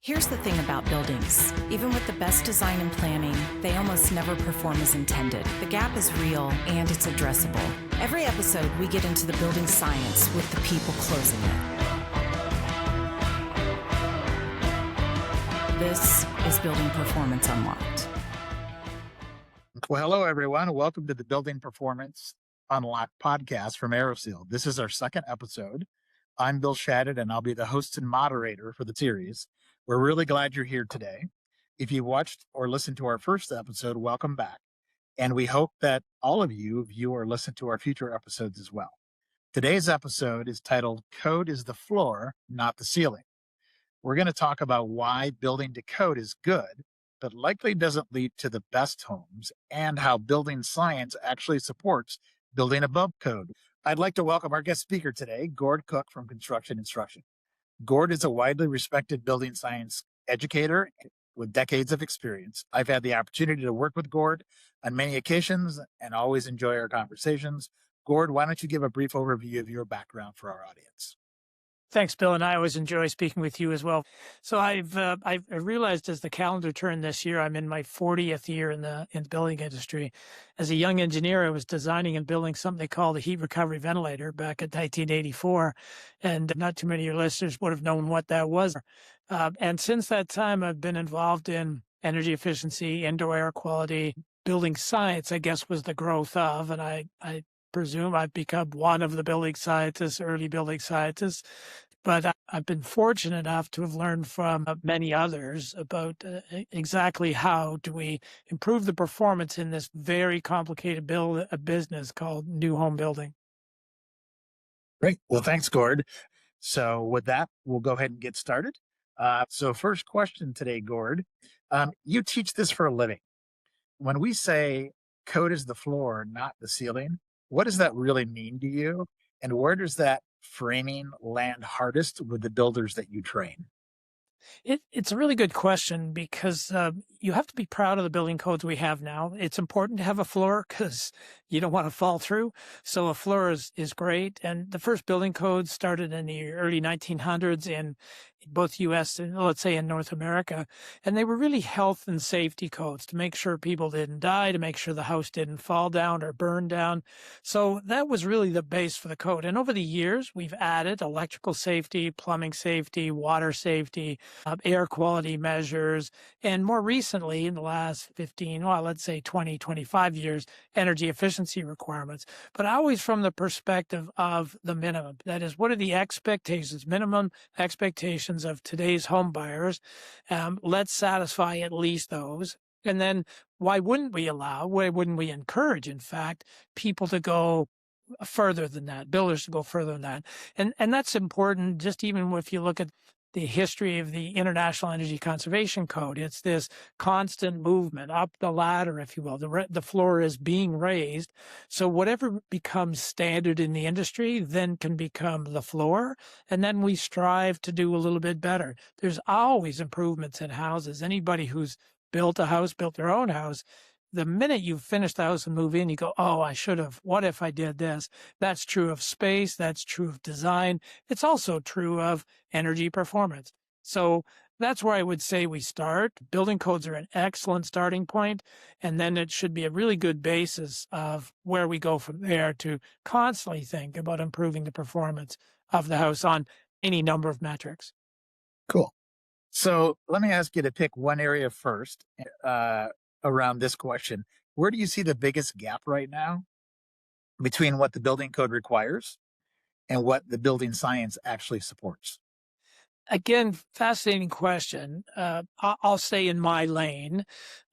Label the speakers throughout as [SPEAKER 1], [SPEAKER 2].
[SPEAKER 1] Here's the thing about buildings. Even with the best design and planning, they almost never perform as intended. The gap is real and it's addressable. Every episode, we get into the building science with the people closing it. This is Building Performance Unlocked.
[SPEAKER 2] Well, hello, everyone. Welcome to the Building Performance Unlocked podcast from AeroSeal. This is our second episode. I'm Bill Shadid, and I'll be the host and moderator for the series. We're really glad you're here today. If you watched or listened to our first episode, welcome back. And we hope that all of you view or listen to our future episodes as well. Today's episode is titled Code is the Floor, Not the Ceiling. We're going to talk about why building to code is good, but likely doesn't lead to the best homes, and how building science actually supports building above code. I'd like to welcome our guest speaker today, Gord Cooke from Construction Instruction. Gord is a widely respected building science educator with decades of experience. I've had the opportunity to work with Gord on many occasions and always enjoy our conversations. Gord, why don't you give a brief overview of your background for our audience?
[SPEAKER 3] Thanks, Bill, and I always enjoy speaking with you as well. So I've realized as the calendar turned this year, I'm in my 40th year in the building industry. As a young engineer, I was designing and building something they called a heat recovery ventilator back in 1984, and not too many of your listeners would have known what that was. And since that time, I've been involved in energy efficiency, indoor air quality, building science, I guess, was the growth of, and I presume I've become one of the building scientists, early building scientists, but I've been fortunate enough to have learned from many others about exactly how do we improve the performance in this very complicated business called new home building.
[SPEAKER 2] Great. Well, thanks, Gord. So with that, we'll go ahead and get started. So first question today, Gord, you teach this for a living. When we say code is the floor, not the ceiling, what does that really mean to you? And where does that framing land hardest with the builders that you train?
[SPEAKER 3] It's a really good question because you have to be proud of the building codes we have now. It's important to have a floor because you don't want to fall through. So a floor is great. And the first building codes started in the early 1900s in both U.S. and let's say in North America. And they were really health and safety codes to make sure people didn't die, to make sure the house didn't fall down or burn down. So that was really the base for the code. And over the years, we've added electrical safety, plumbing safety, water safety, air quality measures, and more recently in the last 15, well, let's say 20, 25 years, energy efficiency requirements, but always from the perspective of the minimum. That is, what are the expectations, minimum expectations of today's home buyers? Let's satisfy at least those. And then why wouldn't we encourage, in fact, people to go further than that, builders to go further than that? And that's important, just even if you look at the history of the International Energy Conservation Code. It's this constant movement up the ladder, if you will. The floor is being raised. So whatever becomes standard in the industry then can become the floor. And then we strive to do a little bit better. There's always improvements in houses. Anybody who's built their own house, the minute you finish the house and move in, you go, oh, I should have. What if I did this? That's true of space. That's true of design. It's also true of energy performance. So that's where I would say we start. Building codes are an excellent starting point, and then it should be a really good basis of where we go from there to constantly think about improving the performance of the house on any number of metrics.
[SPEAKER 2] Cool. So let me ask you to pick one area first. Around this question, where do you see the biggest gap right now between what the building code requires and what the building science actually supports?
[SPEAKER 3] Again, fascinating question. I'll stay in my lane.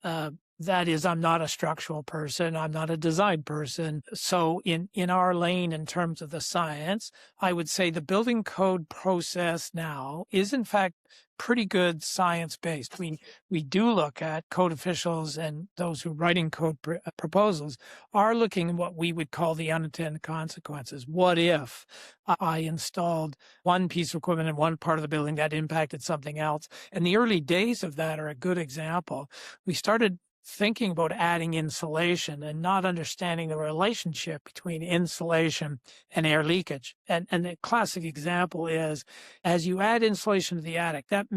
[SPEAKER 3] That is, I'm not a structural person. I'm not a design person. So in our lane, in terms of the science, I would say the building code process now is, in fact, pretty good science-based. We do look at code officials, and those who are writing code proposals are looking at what we would call the unintended consequences. What if I installed one piece of equipment in one part of the building that impacted something else? And the early days of that are a good example. We started thinking about adding insulation and not understanding the relationship between insulation and air leakage. And the classic example is, as you add insulation to the attic, that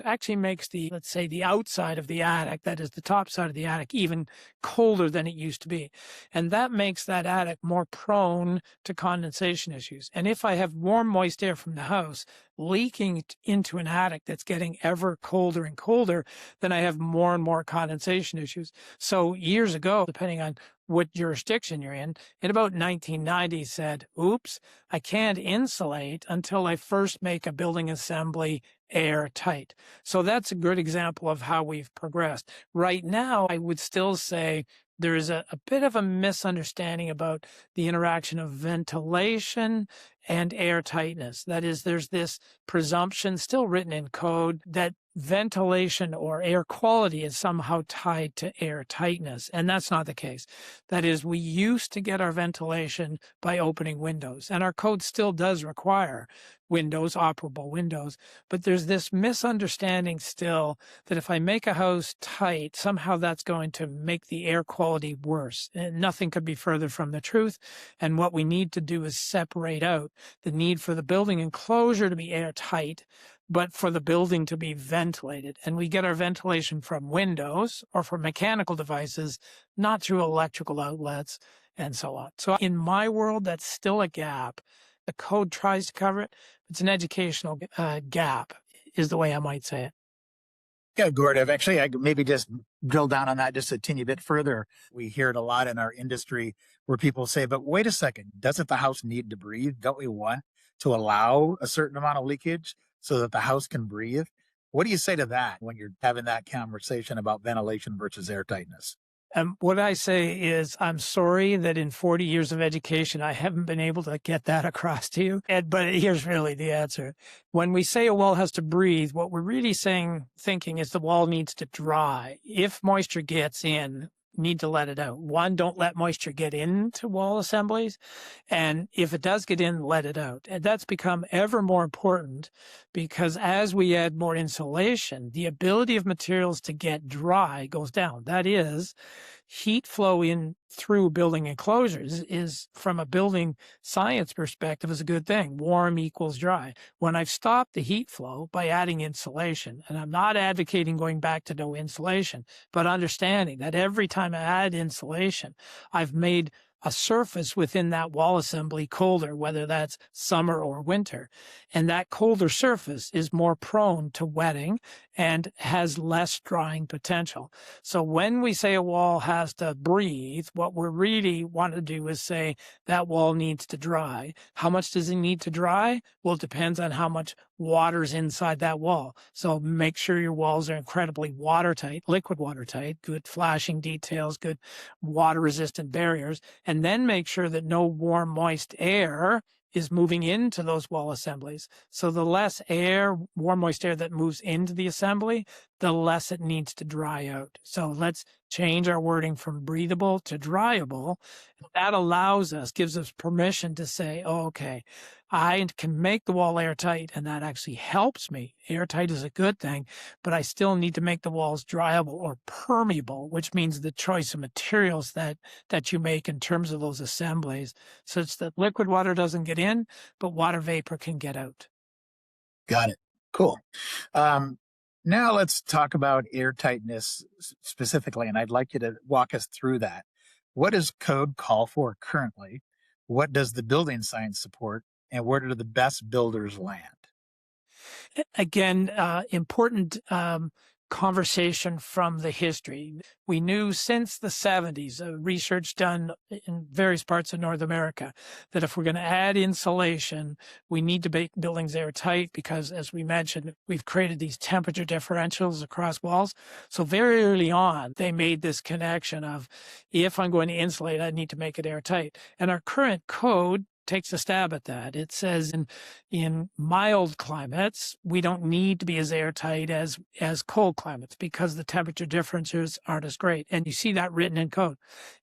[SPEAKER 3] actually makes let's say, the outside of the attic, that is the top side of the attic, even colder than it used to be. And that makes that attic more prone to condensation issues. And if I have warm, moist air from the house leaking into an attic that's getting ever colder and colder, then I have more and more condensation issues. So years ago, depending on what jurisdiction you're in about 1990 said, oops, I can't insulate until I first make a building assembly airtight. So that's a good example of how we've progressed. Right now, I would still say there is a bit of a misunderstanding about the interaction of ventilation and air tightness. That is, there's this presumption still written in code that ventilation or air quality is somehow tied to air tightness. And that's not the case. That is, we used to get our ventilation by opening windows, and our code still does require windows, operable windows. But there's this misunderstanding still that if I make a house tight, somehow that's going to make the air quality worse. And nothing could be further from the truth. And what we need to do is separate out the need for the building enclosure to be airtight, but for the building to be ventilated. And we get our ventilation from windows or from mechanical devices, not through electrical outlets and so on. So in my world, that's still a gap. The code tries to cover it. It's an educational gap, is the way I might say it.
[SPEAKER 2] Yeah, Gord, I maybe just drill down on that just a teeny bit further. We hear it a lot in our industry where people say, but wait a second, doesn't the house need to breathe? Don't we want to allow a certain amount of leakage so that the house can breathe? What do you say to that when you're having that conversation about ventilation versus air tightness?
[SPEAKER 3] What I say is, I'm sorry that in 40 years of education, I haven't been able to get that across to you. But here's really the answer. When we say a wall has to breathe, what we're really thinking is the wall needs to dry. If moisture gets in, need to let it out. One, don't let moisture get into wall assemblies. And if it does get in, let it out. And that's become ever more important because as we add more insulation, the ability of materials to get dry goes down. That is, heat flow in through building enclosures is, from a building science perspective, is a good thing. Warm equals dry. When I've stopped the heat flow by adding insulation, and I'm not advocating going back to no insulation, but understanding that every time I add insulation, I've made a surface within that wall assembly colder, whether that's summer or winter. And that colder surface is more prone to wetting and has less drying potential. So when we say a wall has to breathe, what we really want to do is say that wall needs to dry. How much does it need to dry? Well, it depends on how much water's inside that wall. So make sure your walls are incredibly watertight, liquid watertight, good flashing details, good water-resistant barriers, and then make sure that no warm, moist air is moving into those wall assemblies. So the less air, warm, moist air that moves into the assembly, the less it needs to dry out. So let's change our wording from breathable to dryable. That allows us, gives us permission to say, oh, okay, I can make the wall airtight, and that actually helps me. Airtight is a good thing, but I still need to make the walls dryable or permeable, which means the choice of materials that you make in terms of those assemblies, such that liquid water doesn't get in, but water vapor can get out.
[SPEAKER 2] Got it. Cool. Now let's talk about airtightness specifically, and I'd like you to walk us through that. What does code call for currently? What does the building science support? And where do the best builders land?
[SPEAKER 3] Again, important conversation from the history. We knew since the 70s, research done in various parts of North America, that if we're going to add insulation, we need to make buildings airtight because, as we mentioned, we've created these temperature differentials across walls. So very early on, they made this connection of, if I'm going to insulate, I need to make it airtight. And our current code takes a stab at that. It says in mild climates, we don't need to be as airtight as cold climates because the temperature differences aren't as great. And you see that written in code.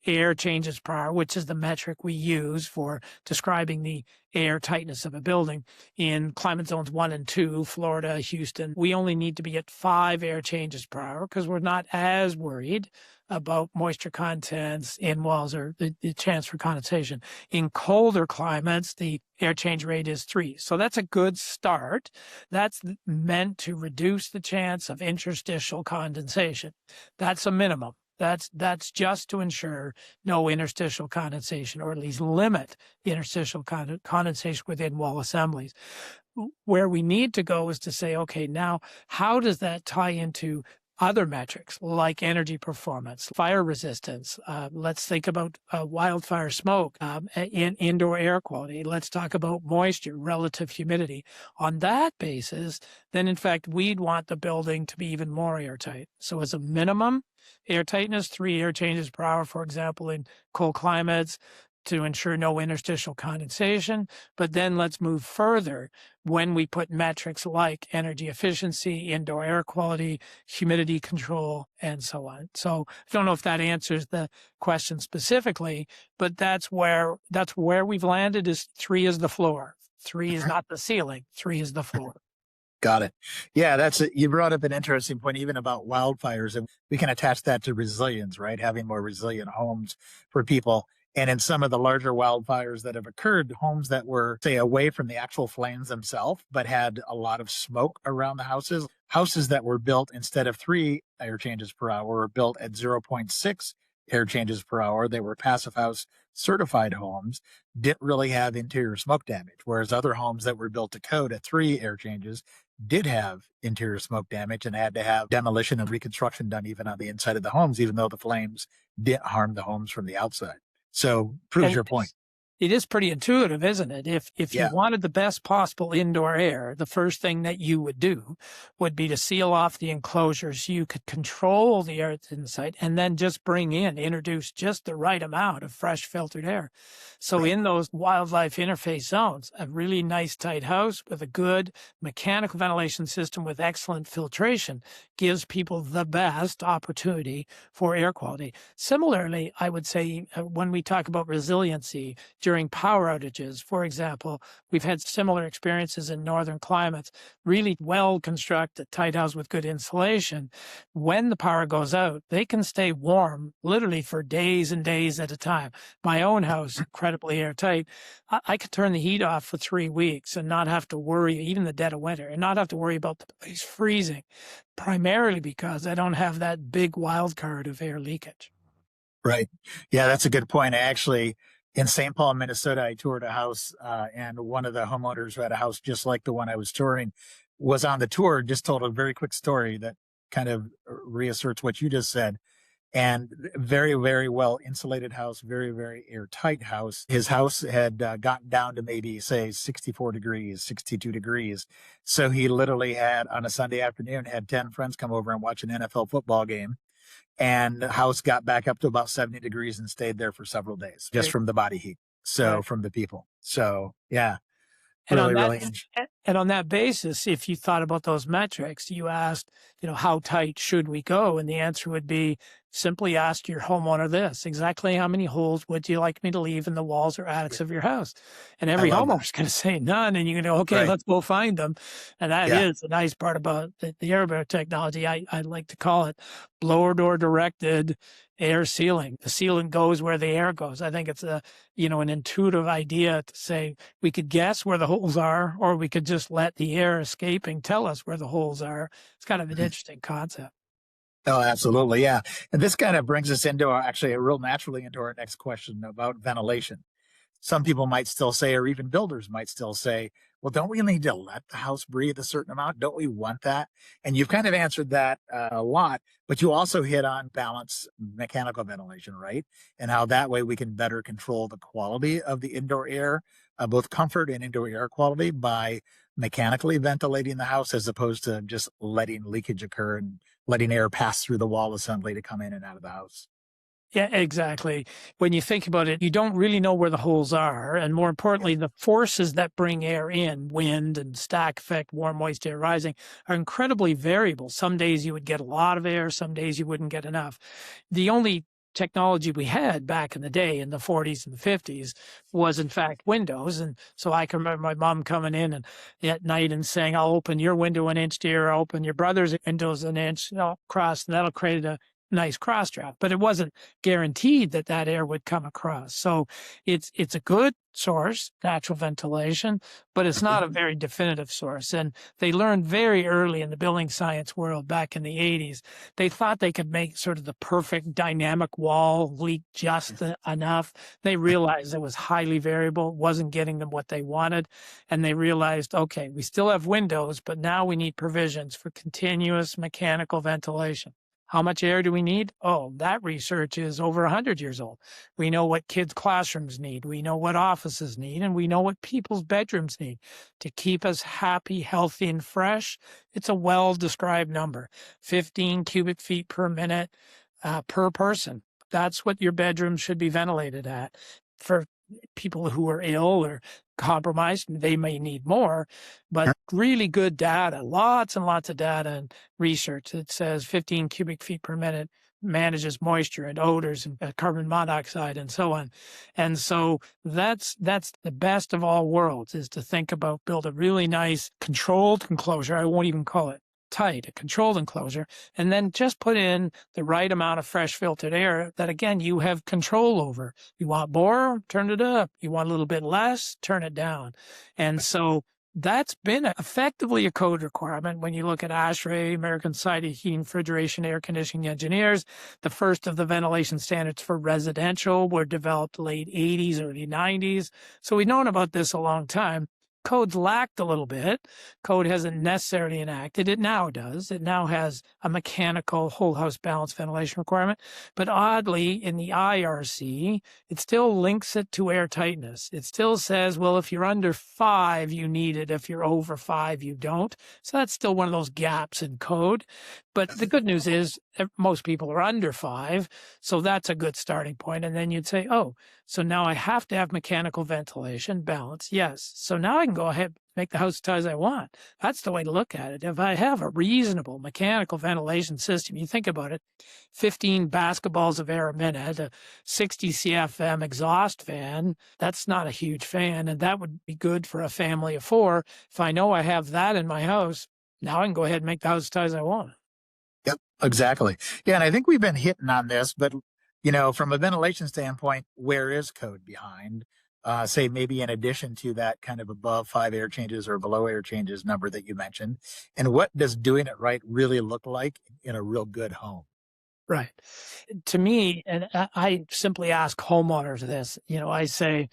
[SPEAKER 3] Air changes per hour, which is the metric we use for describing the air tightness of a building. In climate zones 1 and 2, Florida, Houston, we only need to be at 5 air changes per hour because we're not as worried about moisture contents in walls or the chance for condensation. In colder climates, the air change rate is 3. So that's a good start. That's meant to reduce the chance of interstitial condensation. That's a minimum. That's just to ensure no interstitial condensation, or at least limit interstitial condensation within wall assemblies. Where we need to go is to say, okay, now how does that tie into other metrics like energy performance, fire resistance? Let's think about wildfire smoke, in indoor air quality. Let's talk about moisture, relative humidity. On that basis, then in fact, we'd want the building to be even more airtight. So as a minimum, air tightness, 3 air changes per hour, for example, in cold climates, to ensure no interstitial condensation. But then let's move further when we put metrics like energy efficiency, indoor air quality, humidity control, and so on. So I don't know if that answers the question specifically, but that's where we've landed. Is 3 is the floor. 3 is not the ceiling. 3 is the floor.
[SPEAKER 2] Got it. Yeah, you brought up an interesting point, even about wildfires, and we can attach that to resilience, right? Having more resilient homes for people. And in some of the larger wildfires that have occurred, homes that were, say, away from the actual flames themselves, but had a lot of smoke around the houses that were built instead of 3 air changes per hour were built at 0.6 air changes per hour. They were passive house certified homes, didn't really have interior smoke damage, whereas other homes that were built to code at 3 air changes did have interior smoke damage and had to have demolition and reconstruction done even on the inside of the homes, even though the flames didn't harm the homes from the outside. So proves your point.
[SPEAKER 3] It is pretty intuitive, isn't it? If you
[SPEAKER 2] Yeah.
[SPEAKER 3] wanted the best possible indoor air, the first thing that you would do would be to seal off the enclosure so you could control the air that's inside, and then just introduce just the right amount of fresh filtered air. So in those wildlife interface zones, a really nice tight house with a good mechanical ventilation system with excellent filtration gives people the best opportunity for air quality. Similarly, I would say when we talk about resiliency, during power outages, for example, we've had similar experiences in northern climates, really well-constructed tight house with good insulation. When the power goes out, they can stay warm literally for days and days at a time. My own house, incredibly airtight, I could turn the heat off for 3 weeks and not have to worry, even the dead of winter, and not have to worry about the place freezing, primarily because I don't have that big wild card of air leakage.
[SPEAKER 2] Right. Yeah, that's a good point. Actually, in St. Paul, Minnesota, I toured a house, and one of the homeowners who had a house just like the one I was touring was on the tour, just told a very quick story that kind of reasserts what you just said. And very, very well insulated house, very, very airtight house. His house had gotten down to maybe, say, 64 degrees, 62 degrees. So he literally had, on a Sunday afternoon, had 10 friends come over and watch an NFL football game. And the house got back up to about 70 degrees and stayed there for several days just from the body heat. So from the people. So yeah,
[SPEAKER 3] And
[SPEAKER 2] really.
[SPEAKER 3] on that basis, if you thought about those metrics, you asked, how tight should we go? And the answer would be simply ask your homeowner this: exactly how many holes would you like me to leave in the walls or attics of your house? And every homeowner's going to say none. And you're going to go, okay, let's go find them. And that is the nice part about the AirBear technology. I like to call it blower door directed air sealing. The sealant goes where the air goes. I think it's an intuitive idea to say we could guess where the holes are, or we could just let the air escaping tell us where the holes are. It's kind of an interesting concept.
[SPEAKER 2] Oh, absolutely. Yeah. And this kind of brings us into real naturally into our next question about ventilation. Some people might still say, or even builders might still say, well, don't we need to let the house breathe a certain amount? Don't we want that? And you've kind of answered that a lot, but you also hit on balance mechanical ventilation, right? And how that way we can better control the quality of the indoor air, both comfort and indoor air quality, by mechanically ventilating the house as opposed to just letting leakage occur and letting air pass through the wall assembly to come in and out of the house.
[SPEAKER 3] Yeah, exactly. When you think about it, you don't really know where the holes are. And more importantly, the forces that bring air in, wind and stack effect, warm, moist air rising, are incredibly variable. Some days you would get a lot of air, some days you wouldn't get enough. The only technology we had back in the day in the 40s and the 50s was in fact windows. And so I can remember my mom coming in and at night and saying, I'll open your window an inch, dear, I'll open your brother's windows an inch across, and that'll create a nice cross draft. But it wasn't guaranteed that that air would come across. So it's a good source, natural ventilation, but it's not a very definitive source. And they learned very early in the building science world back in the 80s, they thought they could make sort of the perfect dynamic wall leak just enough. They realized it was highly variable, wasn't getting them what they wanted. And they realized, okay, we still have windows, but now we need provisions for continuous mechanical ventilation. How much air do we need? Oh, that research is over 100 years old. We know what kids' classrooms need. We know what offices need, and we know what people's bedrooms need to keep us happy, healthy, and fresh. It's a well-described number, 15 cubic feet per minute per person. That's what your bedroom should be ventilated at. For people who are ill or compromised, they may need more, but really good data, lots and lots of data and research that says 15 cubic feet per minute manages moisture and odors and carbon monoxide and so on. And so that's the best of all worlds, is to think about build a really nice controlled enclosure. I won't even call it tight, a controlled enclosure, and then just put in the right amount of fresh filtered air that, again, you have control over. You want more, turn it up. You want a little bit less, turn it down. And so that's been effectively a code requirement. When you look at ASHRAE, American Society of Heating, Refrigeration, Air Conditioning Engineers, the first of the ventilation standards for residential were developed late 80s, early 90s. So we've known about this a long time. Code's lacked a little bit. Code hasn't necessarily enacted. It now does. It now has a mechanical whole house balanced ventilation requirement. But oddly, in the IRC, it still links it to air tightness. It still says, well, if you're under 5, you need it. If you're over 5, you don't. So that's still one of those gaps in code. But the good news is most people are under 5. So that's a good starting point. And then you'd say, oh, so now I have to have mechanical ventilation balance. Yes. So now I can go ahead and make the house as tight as I want. That's the way to look at it. If I have a reasonable mechanical ventilation system, you think about it, 15 basketballs of air a minute, a 60 CFM exhaust fan, that's not a huge fan. And that would be good for a family of 4. If I know I have that in my house, now I can go ahead and make the house as tight as I want.
[SPEAKER 2] Yep, exactly. Yeah, and I think we've been hitting on this, but from a ventilation standpoint, where is code behind? Say maybe in addition to that kind of above 5 air changes or below air changes number that you mentioned, and what does doing it right really look like in a real good home?
[SPEAKER 3] Right. To me, and I simply ask homeowners this, I say,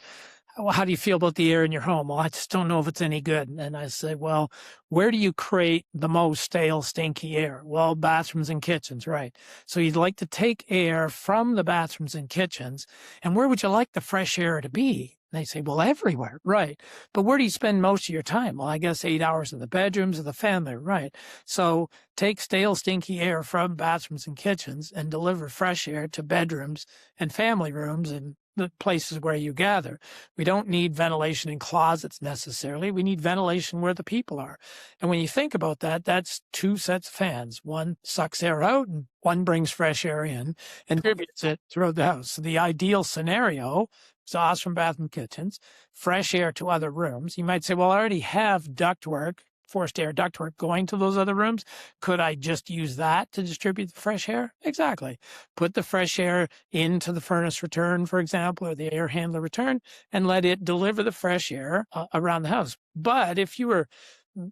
[SPEAKER 3] well, how do you feel about the air in your home? Well, I just don't know if it's any good. And I say, well, where do you create the most stale, stinky air? Well, bathrooms and kitchens, right? So you'd like to take air from the bathrooms and kitchens, and where would you like the fresh air to be? They say, well, everywhere, right? But where do you spend most of your time? Well, I guess 8 hours in the bedrooms of the family, right? So take stale, stinky air from bathrooms and kitchens and deliver fresh air to bedrooms and family rooms and the places where you gather. We don't need ventilation in closets necessarily. We need ventilation where the people are. And when you think about that, that's 2 sets of fans. One sucks air out and one brings fresh air in and distributes it throughout the house. So the ideal scenario, exhaust from bathroom kitchens, fresh air to other rooms. You might say, well, I already have ductwork, forced air ductwork going to those other rooms. Could I just use that to distribute the fresh air? Exactly. Put the fresh air into the furnace return, for example, or the air handler return, and let it deliver the fresh air around the house. But if you were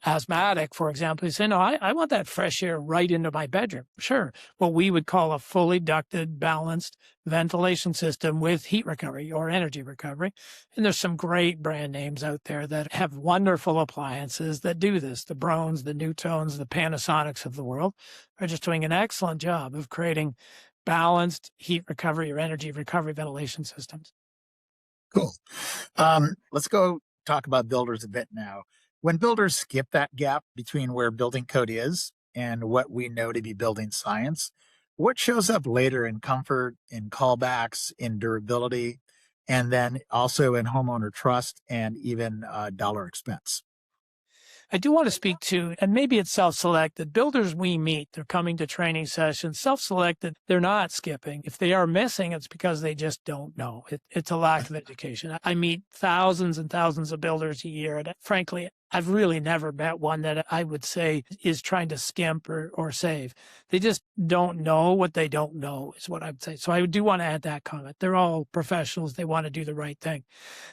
[SPEAKER 3] asthmatic, for example, you say, no, I want that fresh air right into my bedroom. Sure. What we would call a fully ducted, balanced ventilation system with heat recovery or energy recovery. And there's some great brand names out there that have wonderful appliances that do this. The Brones, the Newtones, the Panasonics of the world are just doing an excellent job of creating balanced heat recovery or energy recovery ventilation systems.
[SPEAKER 2] Cool. Let's go talk about builders a bit now. When builders skip that gap between where building code is and what we know to be building science, what shows up later in comfort, in callbacks, in durability, and then also in homeowner trust and even dollar expense?
[SPEAKER 3] I do want to speak to, and maybe it's self-selected, builders we meet, they're coming to training sessions, self-selected, they're not skipping. If they are missing, it's because they just don't know. It's a lack of education. I meet thousands and thousands of builders a year, and frankly, I've really never met one that I would say is trying to skimp or save. They just don't know what they don't know is what I would say. So I do want to add that comment. They're all professionals. They want to do the right thing.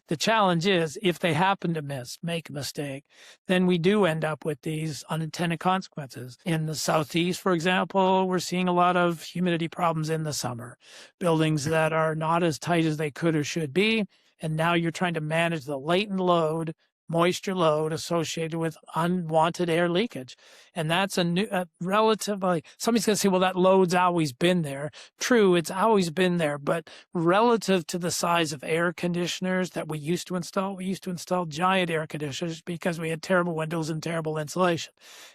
[SPEAKER 3] The challenge is if they happen to make a mistake, then we do end up with these unintended consequences. In the Southeast, for example, we're seeing a lot of humidity problems in the summer, buildings that are not as tight as they could or should be. And now you're trying to manage the latent load, moisture load associated with unwanted air leakage. And that's relatively, somebody's going to say, well, that load's always been there. True, it's always been there, but relative to the size of air conditioners that we used to install giant air conditioners because we had terrible windows and terrible insulation.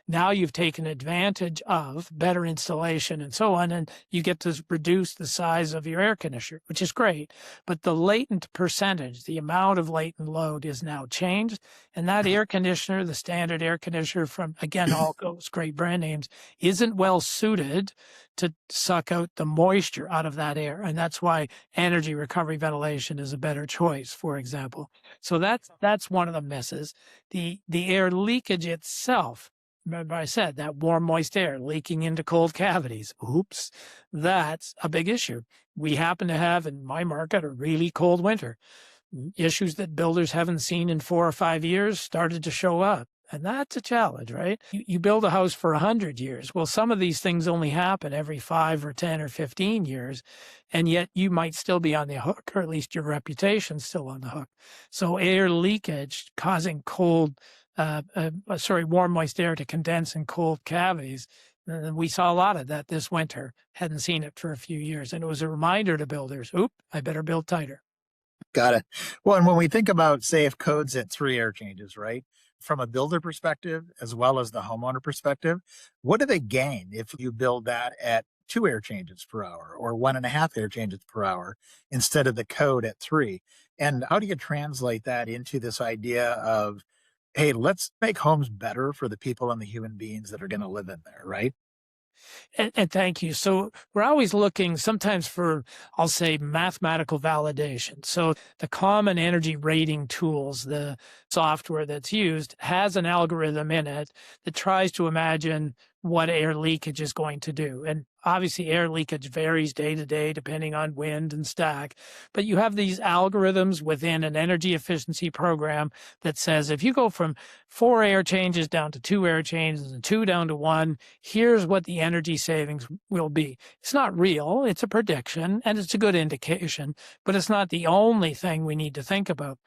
[SPEAKER 3] Now you've taken advantage of better installation and so on, and you get to reduce the size of your air conditioner, which is great. But the latent percentage, the amount of latent load is now changed. And that air conditioner, the standard air conditioner from, again, all those great brand names, isn't well suited to suck out the moisture out of that air. And that's why energy recovery ventilation is a better choice, for example. So that's one of the misses. The air leakage itself, remember I said that warm, moist air leaking into cold cavities. Oops, that's a big issue. We happen to have in my market a really cold winter. Issues that builders haven't seen in 4 or 5 years started to show up. And that's a challenge, right? You build a house for 100 years. Well, some of these things only happen every 5 or 10 or 15 years. And yet you might still be on the hook, or at least your reputation's still on the hook. So air leakage causing warm, moist air to condense in cold cavities. We saw a lot of that this winter. Hadn't seen it for a few years. And it was a reminder to builders, I better build tighter.
[SPEAKER 2] Got it. Well, and when we think about safe codes at 3 air changes, right? From a builder perspective, as well as the homeowner perspective, what do they gain if you build that at 2 air changes per hour or 1.5 air changes per hour instead of the code at 3? And how do you translate that into this idea of, hey, let's make homes better for the people and the human beings that are going to live in there, right?
[SPEAKER 3] And thank you. So we're always looking sometimes for, I'll say, mathematical validation. So the common energy rating tools, the software that's used, has an algorithm in it that tries to imagine what air leakage is going to do. And obviously air leakage varies day to day depending on wind and stack. But you have these algorithms within an energy efficiency program that says if you go from 4 air changes down to 2 air changes and 2 down to 1, here's what the energy savings will be. It's not real, it's a prediction, and it's a good indication, but it's not the only thing we need to think about.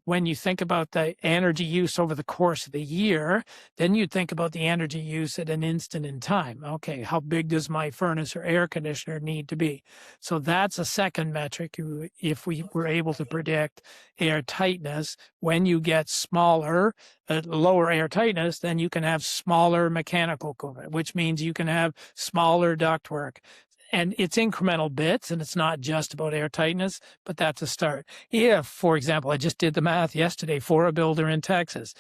[SPEAKER 3] When you think about the energy use over the course of the year, then you think about the energy use at an instant in time. Okay, how big does my furnace or air conditioner need to be? So that's a second metric. If we were able to predict air tightness, when you get smaller, lower air tightness, then you can have smaller mechanical coolant, which means you can have smaller ductwork. And it's incremental bits, and it's not just about air tightness, but that's a start. If, for example, I just did the math yesterday for a builder in Texas,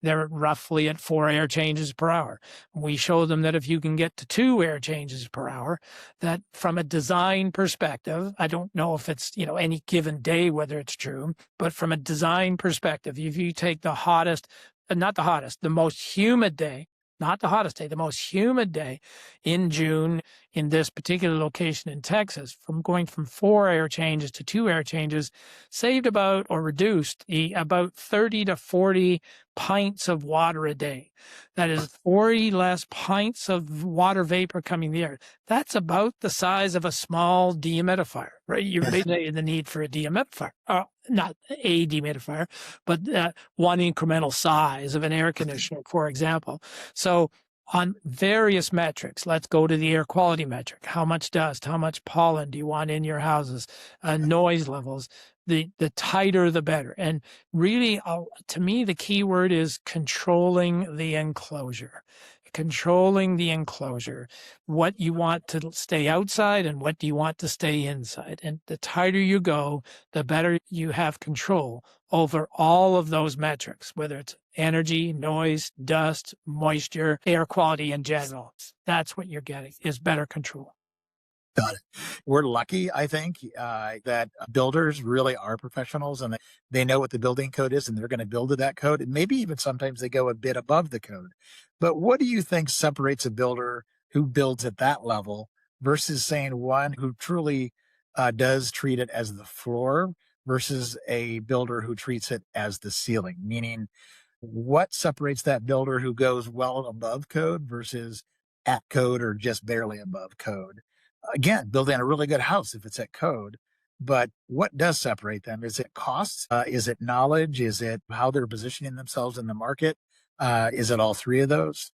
[SPEAKER 3] they're roughly at 4 air changes per hour. We show them that if you can get to 2 air changes per hour, that from a design perspective, I don't know if it's, any given day, whether it's true, but from a design perspective, if you take the most humid day, not the hottest day, the most humid day in June in this particular location in Texas, from going from 4 air changes to 2 air changes, saved about or reduced about 30 to 40 pints of water a day. That is 40 less pints of water vapor coming in the air. That's about the size of a small dehumidifier, right? You're basically the need for a dehumidifier. Not a dehumidifier, but one incremental size of an air conditioner, for example. So on various metrics, let's go to the air quality metric. How much dust, how much pollen do you want in your houses? Noise levels. The tighter, the better. And really, to me, the key word is controlling the enclosure. controlling the enclosure, what you want to stay outside and what do you want to stay inside. And the tighter you go, the better you have control over all of those metrics, whether it's energy, noise, dust, moisture, air quality in general. That's what you're getting, is better control.
[SPEAKER 2] Got it. We're lucky, I think, that builders really are professionals and they know what the building code is and they're going to build to that code. And maybe even sometimes they go a bit above the code. But what do you think separates a builder who builds at that level versus saying one who truly does treat it as the floor versus a builder who treats it as the ceiling? Meaning, what separates that builder who goes well above code versus at code or just barely above code? Again, building a really good house if it's at code, but what does separate them? Is it cost? Is it knowledge? Is it how they're positioning themselves in the market? Is it all three of those?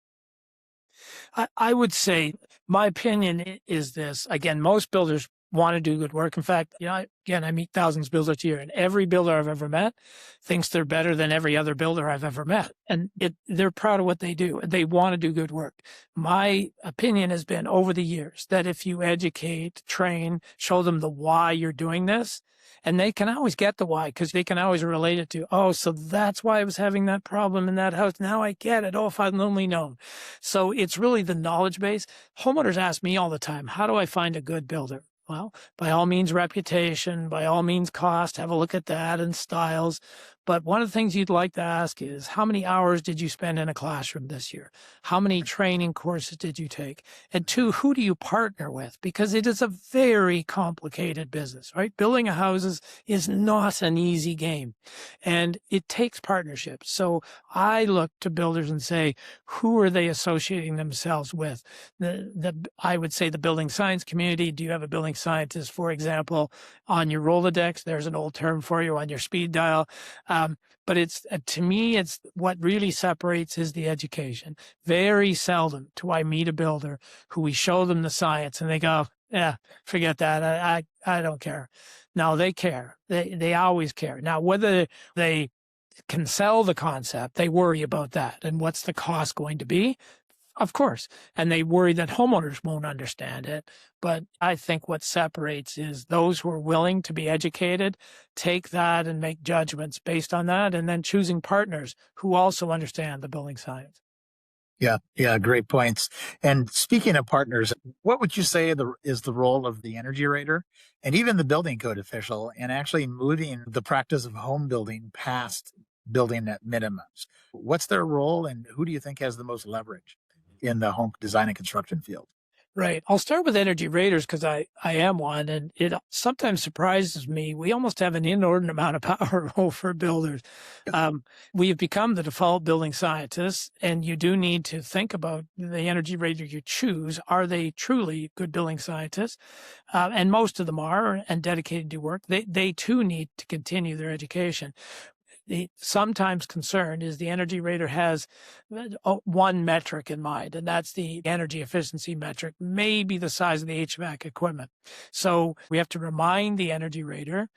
[SPEAKER 3] I would say my opinion is this. Again, most builders want to do good work. In fact, I meet thousands of builders a year, and every builder I've ever met thinks they're better than every other builder I've ever met. And they're proud of what they do. They want to do good work. My opinion has been over the years that if you educate, train, show them the why you're doing this, and they can always get the why because they can always relate it to, oh, so that's why I was having that problem in that house. Now I get it. Oh, if I'd only known. So it's really the knowledge base. Homeowners ask me all the time, how do I find a good builder? Well, by all means, reputation, by all means, cost, have a look at that and styles. But one of the things you'd like to ask is, how many hours did you spend in a classroom this year? How many training courses did you take? And two, who do you partner with? Because it is a very complicated business, right? Building a house is not an easy game, and it takes partnerships. So I look to builders and say, who are they associating themselves with? I would say the building science community. Do you have a building scientist, for example, on your Rolodex? There's an old term for you on your speed dial. But it's, to me, it's what really separates is the education. Very seldom do I meet a builder who we show them the science and they go, yeah, forget that. I don't care. No, they care. They always care. Now, whether they can sell the concept, they worry about that. And what's the cost going to be? Of course. And they worry that homeowners won't understand it. But I think what separates is those who are willing to be educated, take that and make judgments based on that, and then choosing partners who also understand the building science.
[SPEAKER 2] Yeah, great points. And speaking of partners, what would you say is the role of the energy rater and even the building code official in actually moving the practice of home building past building at minimums? What's their role and who do you think has the most leverage in the home design and construction field?
[SPEAKER 3] Right. I'll start with energy raters because I am one, and it sometimes surprises me. We almost have an inordinate amount of power over builders. We have become the default building scientists, and you do need to think about the energy rater you choose. Are they truly good building scientists? And most of them are, and dedicated to work. They too need to continue their education. The sometimes concern is the energy rater has one metric in mind, and that's the energy efficiency metric, maybe the size of the HVAC equipment. So we have to remind the energy rater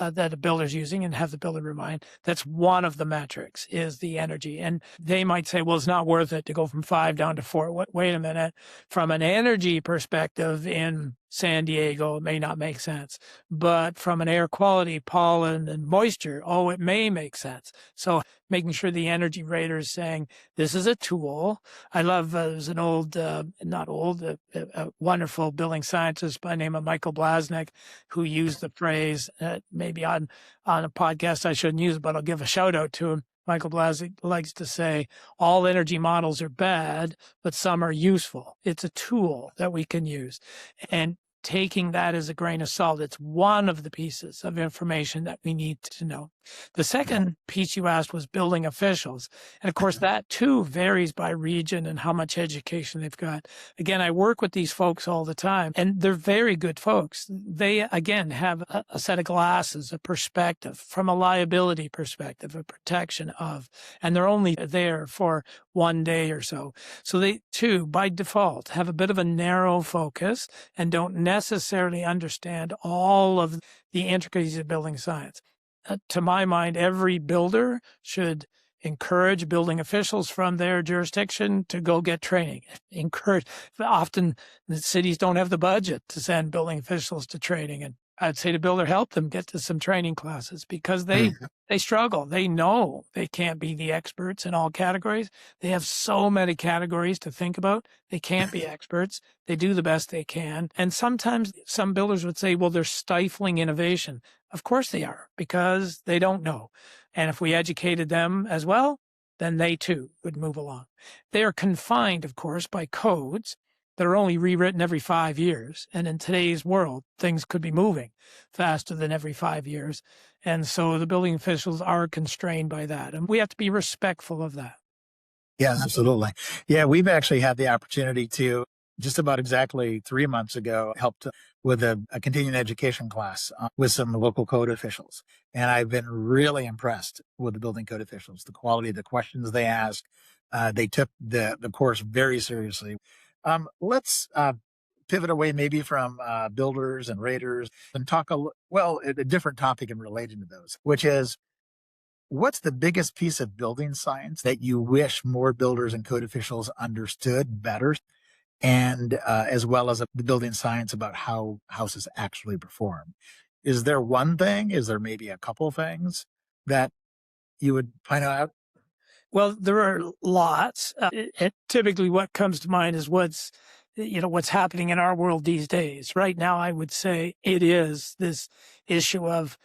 [SPEAKER 3] that a builder's using and have the builder remind that's one of the metrics is the energy. And they might say, well, it's not worth it to go from 5 down to 4. Wait a minute. From an energy perspective in San Diego, it may not make sense. But from an air quality, pollen, and moisture, it may make sense. So making sure the energy rater is saying, this is a tool. I love, there's an a wonderful building scientist by the name of Michael Blasnick who used the phrase, maybe on a podcast I shouldn't use it, but I'll give a shout out to him. Michael Blasnick likes to say, all energy models are bad, but some are useful. It's a tool that we can use. And taking that as a grain of salt, it's one of the pieces of information that we need to know. The second piece you asked was building officials. And of course, that too varies by region and how much education they've got. Again, I work with these folks all the time, and they're very good folks. They, again, have a set of glasses, a perspective from a liability perspective, a protection of, and they're only there for one day or so. So they, too, by default, have a bit of a narrow focus and don't necessarily understand all of the intricacies of building science. To my mind, every builder should encourage building officials from their jurisdiction to go get training. Often the cities don't have the budget to send building officials to training. And I'd say to builder, help them get to some training classes because they struggle. They know they can't be the experts in all categories. They have so many categories to think about. They can't be experts. They do the best they can. And sometimes some builders would say, well, they're stifling innovation. Of course they are, because they don't know. And if we educated them as well, then they too would move along. They are confined, of course, by codes that are only rewritten every 5 years. And in today's world, things could be moving faster than every 5 years. And so the building officials are constrained by that. And we have to be respectful of that.
[SPEAKER 2] Yeah, absolutely. Yeah, we've actually had the opportunity to, just about exactly 3 months ago, helped with a continuing education class with some local code officials. And I've been really impressed with the building code officials, the quality of the questions they ask. They took the course very seriously. Let's pivot away maybe from builders and raters and talk a different topic and relating to those, which is, what's the biggest piece of building science that you wish more builders and code officials understood better? And as well as the building science about how houses actually perform. Is there one thing? Is there maybe a couple things that you would point out?
[SPEAKER 3] Well, there are lots. Typically what comes to mind is what's happening in our world these days. Right now, I would say it is this issue of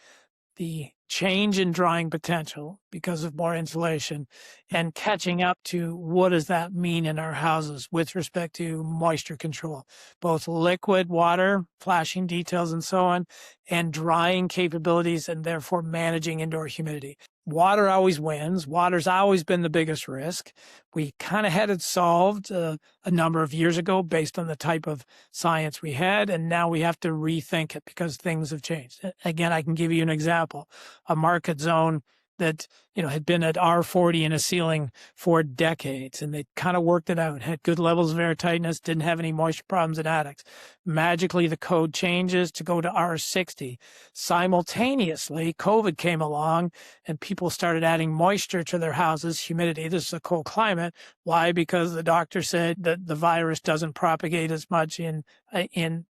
[SPEAKER 3] the change in drying potential because of more insulation and catching up to what does that mean in our houses with respect to moisture control, both liquid water, flashing details and so on, and drying capabilities and therefore managing indoor humidity. Water always wins. Water's always been the biggest risk. We kind of had it solved a number of years ago based on the type of science we had, and now we have to rethink it because things have changed. Again, I can give you an example. A market zone that had been at R40 in a ceiling for decades, and they kind of worked it out, had good levels of air tightness, didn't have any moisture problems in attics. Magically, the code changes to go to R60. Simultaneously, COVID came along, and people started adding moisture to their houses, humidity. This is a cold climate. Why? Because the doctor said that the virus doesn't propagate as much in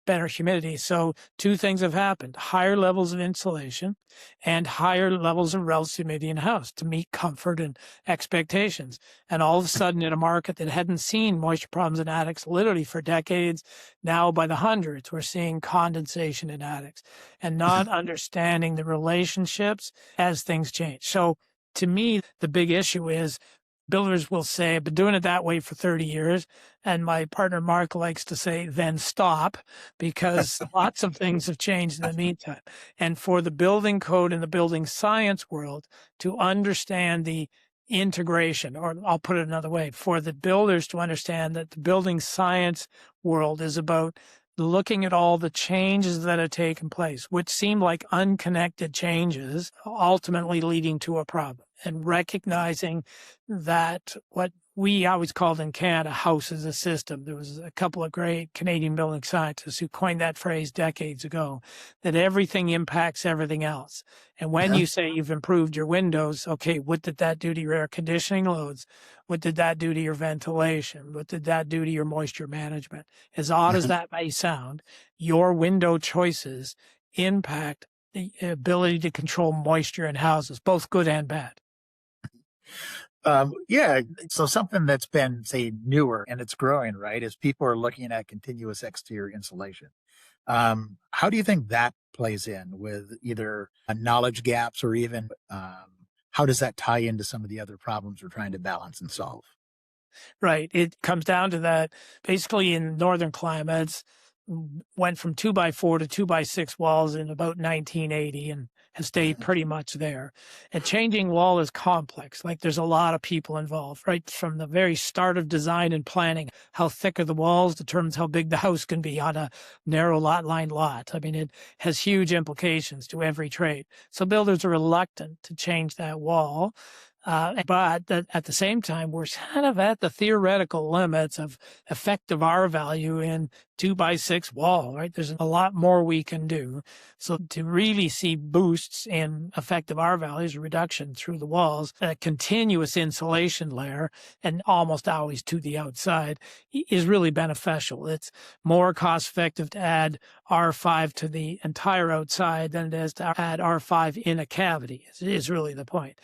[SPEAKER 3] better humidity. So two things have happened: higher levels of insulation and higher levels of relative humidity in a house to meet comfort and expectations. And all of a sudden, in a market that hadn't seen moisture problems in attics literally for decades, now by the hundreds, we're seeing condensation in attics and not understanding the relationships as things change. So to me, the big issue is builders will say, I've been doing it that way for 30 years. And my partner, Mark, likes to say, then stop, because lots of things have changed in the meantime. And for the building code and the building science world to understand the integration, or I'll put it another way, for the builders to understand that the building science world is about looking at all the changes that have taken place, which seem like unconnected changes, ultimately leading to a problem, and recognizing that what we always called in Canada, house as a system. There was a couple of great Canadian building scientists who coined that phrase decades ago, that everything impacts everything else. And when you say you've improved your windows, okay, what did that do to your air conditioning loads? What did that do to your ventilation? What did that do to your moisture management? As odd as that may sound, your window choices impact the ability to control moisture in houses, both good and bad.
[SPEAKER 2] Yeah. So something that's been, say, newer and it's growing, right, is people are looking at continuous exterior insulation. How do you think that plays in with either knowledge gaps or even how does that tie into some of the other problems we're trying to balance and solve?
[SPEAKER 3] Right. It comes down to that. Basically, in northern climates, went from 2x4 to 2x6 walls in about 1980 and has stayed pretty much there. And changing wall is complex. Like, there's a lot of people involved, right? From the very start of design and planning, how thick are the walls determines how big the house can be on a narrow lot-lined lot. I mean, it has huge implications to every trade. So builders are reluctant to change that wall. But at the same time, we're kind of at the theoretical limits of effective R value in 2x6 wall, right? There's a lot more we can do. So to really see boosts in effective R values, reduction through the walls, a continuous insulation layer, and almost always to the outside is really beneficial. It's more cost effective to add R5 to the entire outside than it is to add R5 in a cavity, is really the point.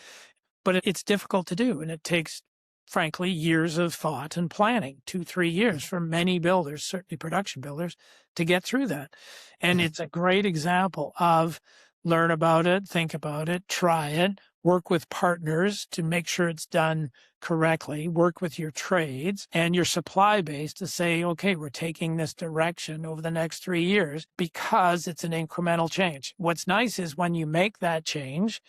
[SPEAKER 3] But it's difficult to do, and it takes, frankly, years of thought and planning, 2-3 years for many builders, certainly production builders, to get through that. And it's a great example of learn about it, think about it, try it, work with partners to make sure it's done correctly, work with your trades and your supply base to say, okay, we're taking this direction over the next 3 years because it's an incremental change. What's nice is when you make that change,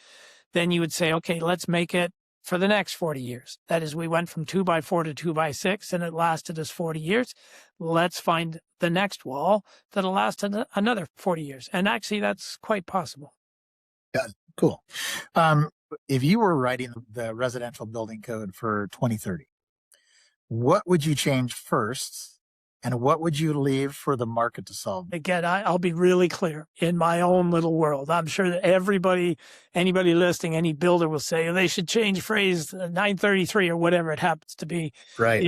[SPEAKER 3] then you would say, okay, let's make it for the next 40 years. That is, we went from 2x4 to 2x6 and it lasted us 40 years. Let's find the next wall that'll last another 40 years. And actually, that's quite possible.
[SPEAKER 2] Yeah, cool. If you were writing the residential building code for 2030, what would you change first? And what would you leave for the market to solve?
[SPEAKER 3] Again, I'll be really clear in my own little world. I'm sure that anybody listening, any builder will say they should change phrase 933 or whatever it happens to be.
[SPEAKER 2] Right.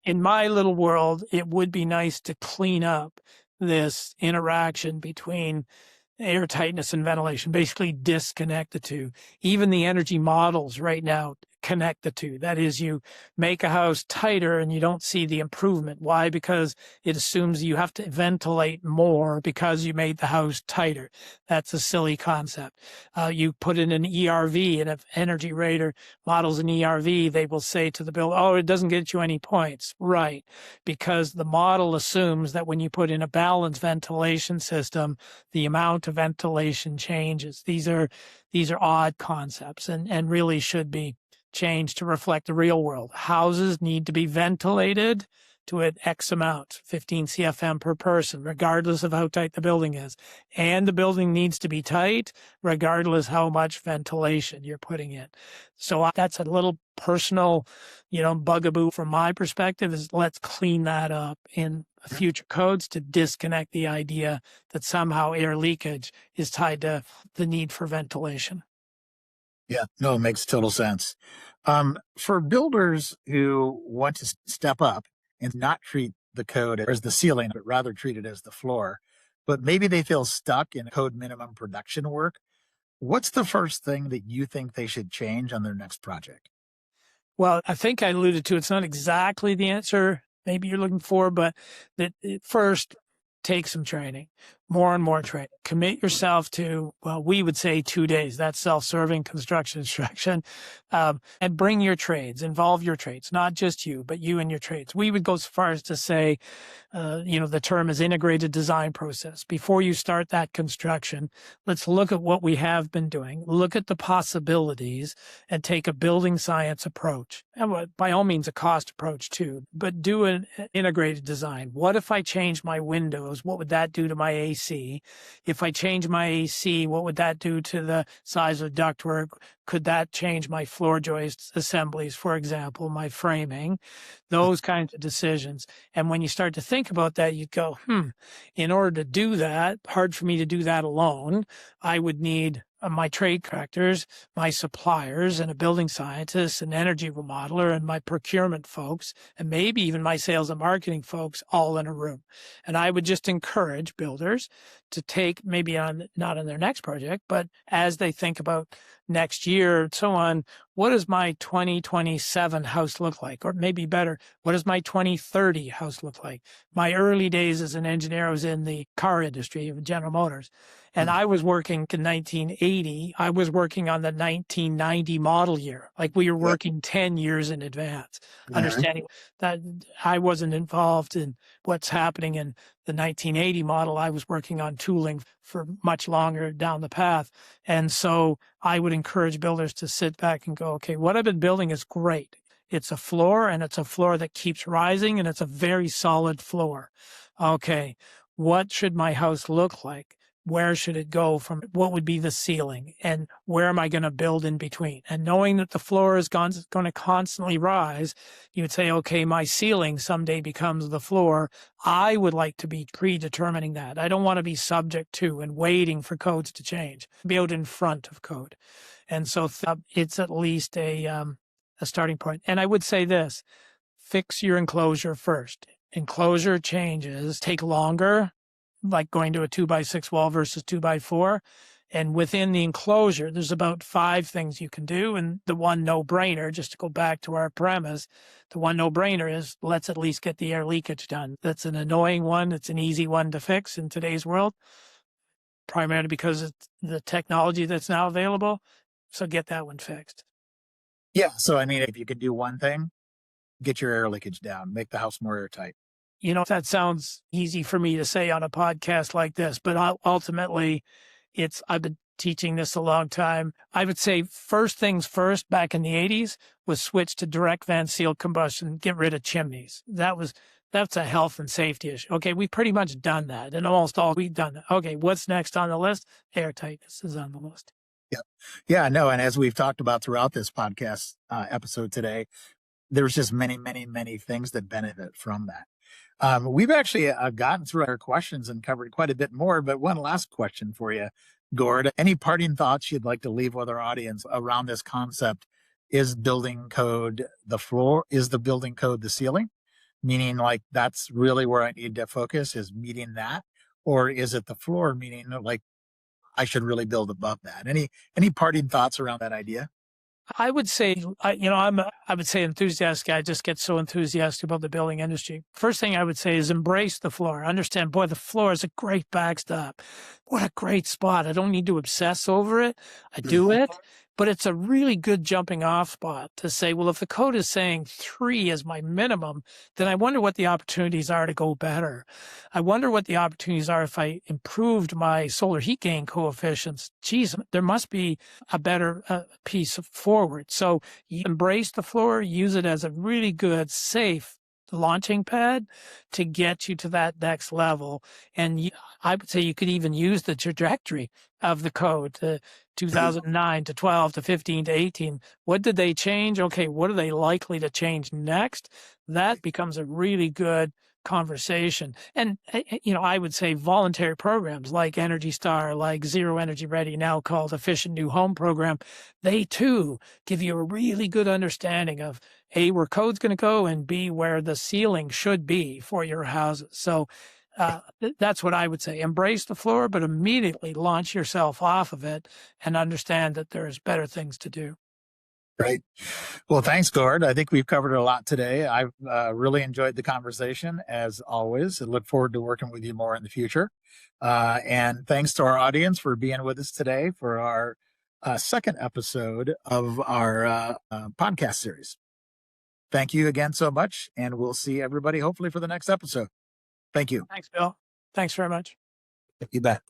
[SPEAKER 3] In my little world, it would be nice to clean up this interaction between air tightness and ventilation, basically disconnect the two. Even the energy models right now connect the two. That is, you make a house tighter and you don't see the improvement. Why? Because it assumes you have to ventilate more because you made the house tighter. That's a silly concept. You put in an ERV, and if energy rater models an ERV, they will say to the builder, oh, it doesn't get you any points. Right. Because the model assumes that when you put in a balanced ventilation system, the amount of ventilation changes. These are odd concepts and really should be changed to reflect the real world. Houses need to be ventilated to an X amount, 15 CFM per person, regardless of how tight the building is. And the building needs to be tight, regardless how much ventilation you're putting in. So that's a little personal, bugaboo from my perspective is let's clean that up in future codes to disconnect the idea that somehow air leakage is tied to the need for ventilation.
[SPEAKER 2] Yeah, no, it makes total sense. For builders who want to step up and not treat the code as the ceiling, but rather treat it as the floor, but maybe they feel stuck in code minimum production work, what's the first thing that you think they should change on their next project?
[SPEAKER 3] Well, I think I alluded to, it's not exactly the answer maybe you're looking for, but that first, take some training, more and more training. Commit yourself to, well, we would say 2 days. That's self-serving construction instruction. And bring your trades, involve your trades, not just you, but you and your trades. We would go so far as to say, the term is integrated design process. Before you start that construction, let's look at what we have been doing, look at the possibilities, and take a building science approach. And by all means, a cost approach too, but do an integrated design. What if I change my windows? What would that do to my AC? If I change my AC, what would that do to the size of ductwork? Could that change my floor joist assemblies, for example, my framing? Those kinds of decisions. And when you start to think about that, you go, in order to do that, hard for me to do that alone, I would need my trade contractors, my suppliers, and a building scientist, an energy remodeler, and my procurement folks, and maybe even my sales and marketing folks all in a room. And I would just encourage builders to take, maybe not on their next project, but as they think about next year and so on, what does my 2027 house look like? Or maybe better, what does my 2030 house look like? My early days as an engineer, I was in the car industry of General Motors. And I was working in 1980. I was working on the 1990 model year. Like we were working 10 years in advance, understanding that I wasn't involved in what's happening in the 1980 model. I was working on tooling for much longer down the path. And so I would encourage builders to sit back and go, okay, what I've been building is great. It's a floor, and it's a floor that keeps rising, and it's a very solid floor. Okay, what should my house look like where should it go from what would be the ceiling and where am I going to build in between? And knowing that the floor is going to constantly rise, you would say, okay, my ceiling someday becomes the floor. I would like to be predetermining that. I don't want to be subject to and waiting for codes to change, be out in front of code. And so it's at least a starting point. And I would say this, fix your enclosure first. Enclosure changes take longer, like going to a 2x6 wall versus 2x4. And within the enclosure, there's about 5 things you can do. And the one no-brainer, just to go back to our premise, the one no-brainer is let's at least get the air leakage done. That's an annoying one. It's an easy one to fix in today's world, primarily because it's the technology that's now available. So get that one fixed.
[SPEAKER 2] Yeah. So, I mean, if you could do one thing, get your air leakage down, make the house more airtight.
[SPEAKER 3] You know, that sounds easy for me to say on a podcast like this, but ultimately I've been teaching this a long time. I would say first things first back in the 80s was switch to direct van sealed combustion, get rid of chimneys. That's a health and safety issue. Okay, we've pretty much done that. And almost all we've done that. Okay, what's next on the list? Air tightness is on the list.
[SPEAKER 2] Yeah. Yeah, no. And as we've talked about throughout this podcast episode today, there's just many, many, many things that benefit from that. We've actually gotten through our questions and covered quite a bit more, but one last question for you, Gord. Any parting thoughts you'd like to leave with our audience around this concept? Is building code the floor? Is the building code the ceiling? Meaning like that's really where I need to focus, is meeting that? Or is it the floor, meaning like I should really build above that? Any parting thoughts around that idea?
[SPEAKER 3] I would say, I would say enthusiastic. I just get so enthusiastic about the building industry. First thing I would say is embrace the floor. Understand, boy, the floor is a great backstop. What a great spot. I don't need to obsess over it. I do it, but it's a really good jumping off spot to say, well, if the code is saying 3 is my minimum, then I wonder what the opportunities are to go better. I wonder what the opportunities are if I improved my solar heat gain coefficients. Geez, there must be a better piece forward. So you embrace the floor, use it as a really good, safe launching pad to get you to that next level. And I would say you could even use the trajectory of the code to 2009 to 12 to 15 to 18. What did they change? Okay, what are they likely to change next? That becomes a really good conversation. And, I would say voluntary programs like Energy Star, like Zero Energy Ready, now called Efficient New Home Program, they too give you a really good understanding of A, where code's going to go, and B, where the ceiling should be for your houses. So that's what I would say. Embrace the floor, but immediately launch yourself off of it and understand that there's better things to do.
[SPEAKER 2] Right. Well, thanks, Gord. I think we've covered a lot today. I've really enjoyed the conversation, as always. I look forward to working with you more in the future. And thanks to our audience for being with us today for our second episode of our podcast series. Thank you again so much, and we'll see everybody hopefully for the next episode. Thank you.
[SPEAKER 3] Thanks, Bill. Thanks very much.
[SPEAKER 2] You bet.